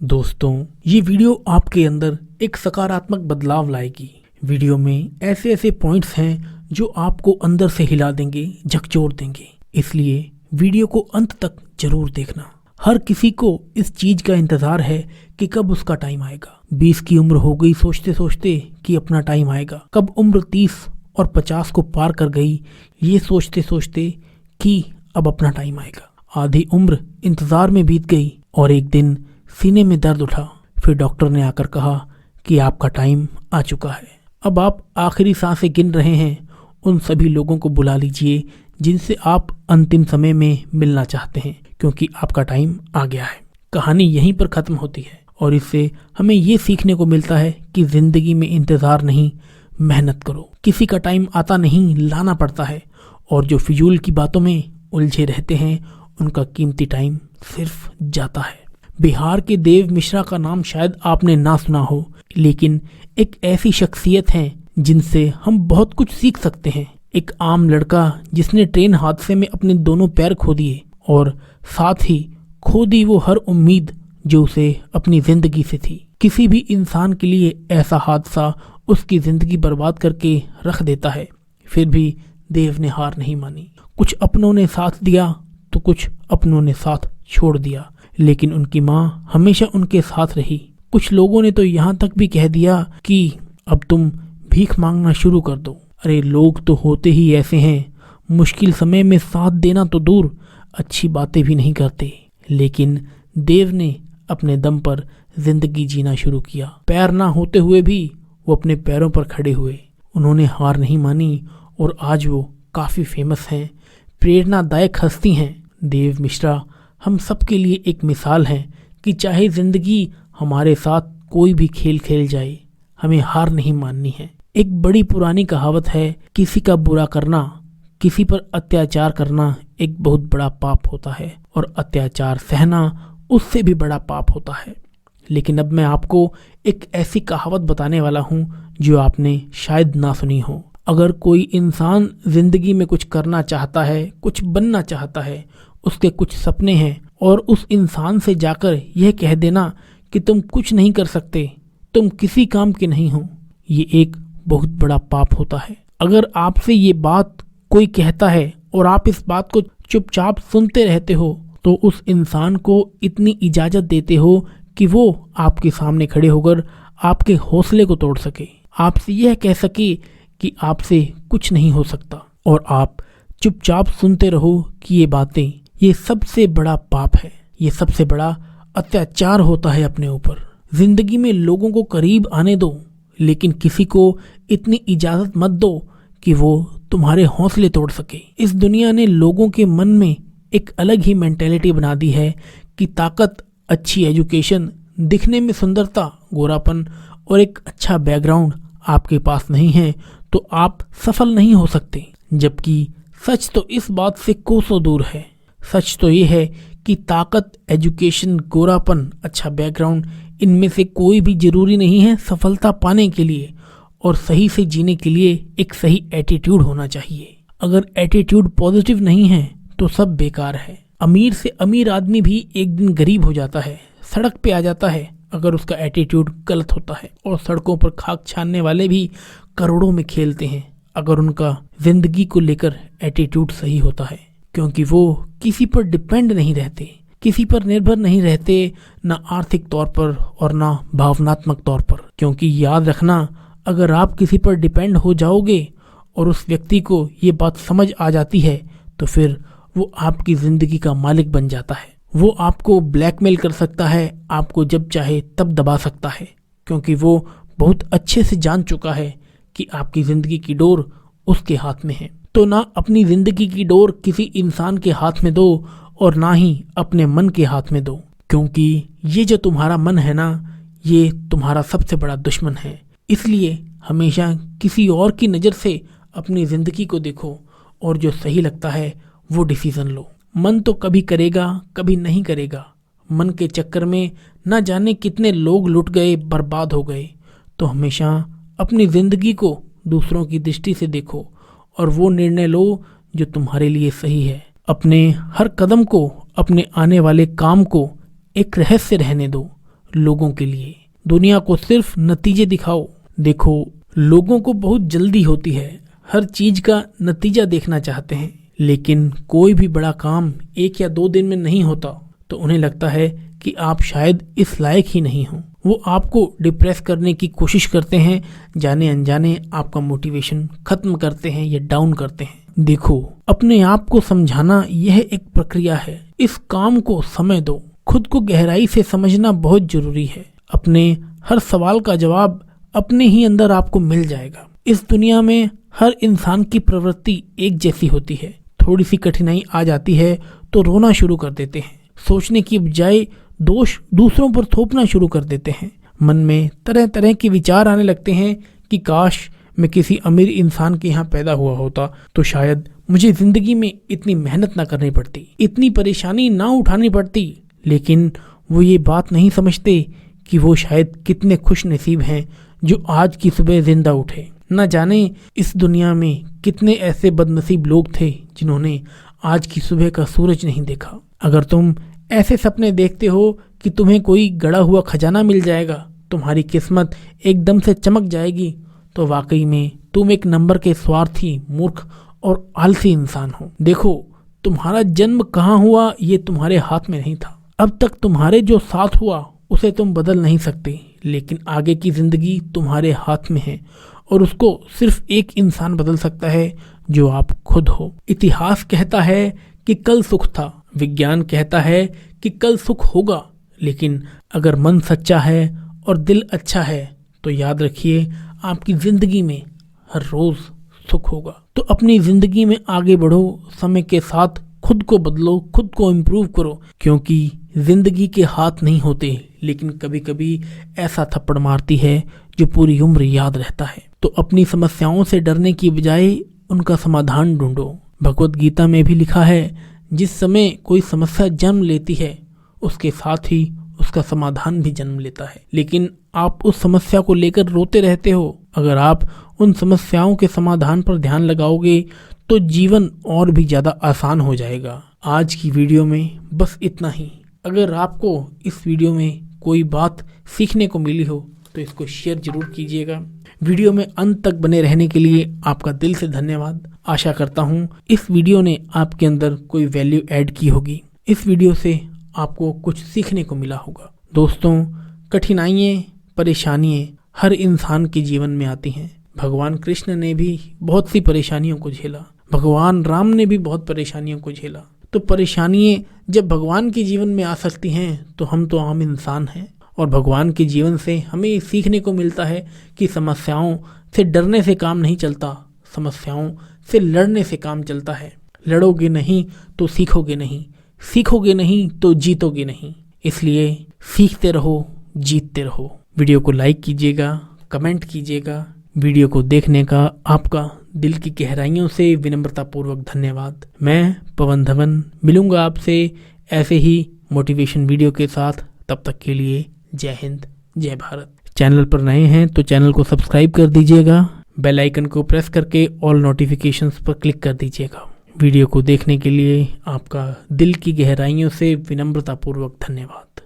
दोस्तों, ये वीडियो आपके अंदर एक सकारात्मक बदलाव लाएगी। वीडियो में ऐसे ऐसे पॉइंट्स हैं जो आपको अंदर से हिला देंगे, झकझोर देंगे। इसलिए वीडियो को अंत तक जरूर देखना। हर किसी को इस चीज का इंतजार है कि कब उसका टाइम आएगा। 20 की उम्र हो गई सोचते सोचते कि अपना टाइम आएगा। कब उम्र 30 और 50 को पार कर गई ये सोचते सोचते कि अब अपना टाइम आएगा। आधी उम्र इंतजार में बीत गई और एक दिन सीने में दर्द उठा। फिर डॉक्टर ने आकर कहा कि आपका टाइम आ चुका है। अब आप आखिरी सांसें गिन रहे हैं। उन सभी लोगों को बुला लीजिए जिनसे आप अंतिम समय में मिलना चाहते हैं, क्योंकि आपका टाइम आ गया है। कहानी यहीं पर खत्म होती है और इससे हमें ये सीखने को मिलता है कि जिंदगी में इंतजार नहीं, मेहनत करो। किसी का टाइम आता नहीं, लाना पड़ता है। और जो फिजूल की बातों में उलझे रहते हैं उनका कीमती टाइम सिर्फ जाता है। बिहार के देव मिश्रा का नाम शायद आपने ना सुना हो, लेकिन एक ऐसी शख्सियत हैं जिनसे हम बहुत कुछ सीख सकते हैं। एक आम लड़का जिसने ट्रेन हादसे में अपने दोनों पैर खो दिए और साथ ही खो दी वो हर उम्मीद जो उसे अपनी जिंदगी से थी। किसी भी इंसान के लिए ऐसा हादसा उसकी जिंदगी बर्बाद करके रख देता है। फिर भी देव ने हार नहीं मानी। कुछ अपनों ने साथ दिया तो कुछ अपनों ने साथ छोड़ दिया, लेकिन उनकी माँ हमेशा उनके साथ रही। कुछ लोगों ने तो यहाँ तक भी कह दिया कि अब तुम भीख मांगना शुरू कर दो। अरे लोग तो होते ही ऐसे हैं, मुश्किल समय में साथ देना तो दूर, अच्छी बातें भी नहीं करते। लेकिन देव ने अपने दम पर जिंदगी जीना शुरू किया। पैर ना होते हुए भी वो अपने पैरों पर खड़े हुए। उन्होंने हार नहीं मानी और आज वो काफी फेमस हैं, प्रेरणादायक हस्ती हैं। देव मिश्रा हम सबके लिए एक मिसाल हैं कि चाहे जिंदगी हमारे साथ कोई भी खेल खेल जाए, हमें हार नहीं माननी है। एक बड़ी पुरानी कहावत है, किसी का बुरा करना, किसी पर अत्याचार करना एक बहुत बड़ा पाप होता है और अत्याचार सहना उससे भी बड़ा पाप होता है। लेकिन अब मैं आपको एक ऐसी कहावत बताने वाला हूँ जो आपने शायद ना सुनी हो। अगर कोई इंसान जिंदगी में कुछ करना चाहता है, कुछ बनना चाहता है, उसके कुछ सपने हैं, और उस इंसान से जाकर यह कह देना कि तुम कुछ नहीं कर सकते, तुम किसी काम के नहीं हो, ये एक बहुत बड़ा पाप होता है। अगर आपसे ये बात कोई कहता है और आप इस बात को चुपचाप सुनते रहते हो तो उस इंसान को इतनी इजाजत देते हो कि वो आपके सामने खड़े होकर आपके हौसले को तोड़ सके, आपसे यह कह सके कि आपसे कुछ नहीं हो सकता, और आप चुपचाप सुनते रहो कि ये बातें, ये सबसे बड़ा पाप है, ये सबसे बड़ा अत्याचार होता है अपने ऊपर। जिंदगी में लोगों को करीब आने दो, लेकिन किसी को इतनी इजाजत मत दो कि वो तुम्हारे हौसले तोड़ सके। इस दुनिया ने लोगों के मन में एक अलग ही मेंटेलिटी बना दी है कि ताकत, अच्छी एजुकेशन, दिखने में सुंदरता, गोरापन और एक अच्छा बैकग्राउंड आपके पास नहीं है तो आप सफल नहीं हो सकते। जबकि सच तो इस बात से कोसों दूर है। सच तो ये है कि ताकत, एजुकेशन, गोरापन, अच्छा बैकग्राउंड, इनमें से कोई भी जरूरी नहीं है सफलता पाने के लिए। और सही से जीने के लिए एक सही एटीट्यूड होना चाहिए। अगर एटीट्यूड पॉजिटिव नहीं है तो सब बेकार है। अमीर से अमीर आदमी भी एक दिन गरीब हो जाता है, सड़क पे आ जाता है अगर उसका एटीट्यूड गलत होता है। और सड़कों पर खाक छानने वाले भी करोड़ों में खेलते हैं अगर उनका जिंदगी को लेकर एटीट्यूड सही होता है, क्योंकि वो किसी पर डिपेंड नहीं रहते, किसी पर निर्भर नहीं रहते, ना आर्थिक तौर पर और ना भावनात्मक तौर पर। क्योंकि याद रखना, अगर आप किसी पर डिपेंड हो जाओगे और उस व्यक्ति को ये बात समझ आ जाती है तो फिर वो आपकी जिंदगी का मालिक बन जाता है। वो आपको ब्लैकमेल कर सकता है, आपको जब चाहे तब दबा सकता है, क्योंकि वो बहुत अच्छे से जान चुका है कि आपकी जिंदगी की डोर उसके हाथ में है। तो ना अपनी जिंदगी की डोर किसी इंसान के हाथ में दो और ना ही अपने मन के हाथ में दो, क्योंकि ये जो तुम्हारा मन है ना, ये तुम्हारा सबसे बड़ा दुश्मन है। इसलिए हमेशा किसी और की नज़र से अपनी जिंदगी को देखो और जो सही लगता है वो डिसीजन लो। मन तो कभी करेगा, कभी नहीं करेगा। मन के चक्कर में न जाने कितने लोग लुट गए, बर्बाद हो गए। तो हमेशा अपनी जिंदगी को दूसरों की दृष्टि से देखो और वो निर्णय लो जो तुम्हारे लिए सही है। अपने हर कदम को, अपने आने वाले काम को एक रहस्य रहने दो। लोगों के लिए। दुनिया को सिर्फ नतीजे दिखाओ। देखो, लोगों को बहुत जल्दी होती है, हर चीज का नतीजा देखना चाहते हैं, लेकिन कोई भी बड़ा काम 1 या 2 दिन में नहीं होता तो उन्हें लगता है कि आप शायद इस लायक ही नहीं हो। वो आपको डिप्रेस करने की कोशिश करते हैं, जाने अनजाने आपका मोटिवेशन खत्म करते हैं या डाउन करते हैं। देखो, अपने आप को समझाना यह एक प्रक्रिया है। इस काम को समय दो। खुद को गहराई से समझना बहुत जरूरी है। अपने हर सवाल का जवाब अपने ही अंदर आपको मिल जाएगा। इस दुनिया में हर इंसान की प्रवृत्ति एक जैसी होती है। थोड़ी सी कठिनाई आ जाती है तो रोना शुरू कर देते हैं। सोचने की बजाय दोष दूसरों पर थोपना शुरू कर देते हैं। मन में तरह तरह के विचार आने लगते हैं कि काश मैं किसी अमीर इंसान के यहाँ पैदा हुआ होता तो शायद मुझे जिंदगी में इतनी मेहनत ना करनी पड़ती, इतनी परेशानी ना उठानी पड़ती। लेकिन वो ये बात नहीं समझते कि वो शायद कितने खुश नसीब हैं जो आज की सुबह जिंदा उठे। न जाने इस दुनिया में कितने ऐसे बदनसीब लोग थे जिन्होंने आज की सुबह का सूरज नहीं देखा। अगर तुम ऐसे सपने देखते हो कि तुम्हें कोई गड़ा हुआ खजाना मिल जाएगा, तुम्हारी किस्मत एकदम से चमक जाएगी, तो वाकई में तुम एक नंबर के स्वार्थी, मूर्ख और आलसी इंसान हो। देखो, तुम्हारा जन्म कहाँ हुआ ये तुम्हारे हाथ में नहीं था। अब तक तुम्हारे जो साथ हुआ उसे तुम बदल नहीं सकते, लेकिन आगे की जिंदगी तुम्हारे हाथ में है और उसको सिर्फ एक इंसान बदल सकता है, जो आप खुद हो। इतिहास कहता है कि कल सुख था, विज्ञान कहता है कि कल सुख होगा, लेकिन अगर मन सच्चा है और दिल अच्छा है तो याद रखिए आपकी जिंदगी में हर रोज सुख होगा। तो अपनी जिंदगी में आगे बढ़ो, समय के साथ खुद को बदलो, खुद को इम्प्रूव करो, क्योंकि जिंदगी के हाथ नहीं होते, लेकिन कभी कभी ऐसा थप्पड़ मारती है जो पूरी उम्र याद रहता है। तो अपनी समस्याओं से डरने की बजाय उनका समाधान ढूंढो। भगवत गीता में भी लिखा है, जिस समय कोई समस्या जन्म लेती है उसके साथ ही उसका समाधान भी जन्म लेता है। लेकिन आप उस समस्या को लेकर रोते रहते हो। अगर आप उन समस्याओं के समाधान पर ध्यान लगाओगे तो जीवन और भी ज्यादा आसान हो जाएगा। आज की वीडियो में बस इतना ही। अगर आपको इस वीडियो में कोई बात सीखने को मिली हो तो इसको शेयर जरूर कीजिएगा। वीडियो में अंत तक बने रहने के लिए आपका दिल से धन्यवाद। आशा करता हूँ इस वीडियो ने आपके अंदर कोई वैल्यू ऐड की होगी। इस वीडियो से आपको कुछ सीखने को मिला होगा। दोस्तों, कठिनाइयाँ, परेशानियाँ हर इंसान के जीवन में आती हैं। भगवान कृष्ण ने भी बहुत सी परेशानियों को झेला, भगवान राम ने भी बहुत परेशानियों को झेला। तो परेशानियाँ जब भगवान के जीवन में आ सकती हैं तो हम तो आम इंसान हैं, और भगवान के जीवन से हमें सीखने को मिलता है कि समस्याओं से डरने से काम नहीं चलता, समस्याओं से लड़ने से काम चलता है। लड़ोगे नहीं तो सीखोगे नहीं, सीखोगे नहीं तो जीतोगे नहीं। इसलिए सीखते रहो, जीतते रहो। वीडियो को लाइक कीजिएगा, कमेंट कीजिएगा। वीडियो को देखने का आपका दिल की गहराइयों से विनम्रतापूर्वक धन्यवाद। मैं पवन धवन मिलूंगा आपसे ऐसे ही मोटिवेशन वीडियो के साथ। तब तक के लिए जय हिंद, जय भारत। चैनल पर नए हैं तो चैनल को सब्सक्राइब कर दीजिएगा, बेल आइकन को प्रेस करके ऑल नोटिफिकेशंस पर क्लिक कर दीजिएगा। वीडियो को देखने के लिए आपका दिल की गहराइयों से विनम्रतापूर्वक धन्यवाद।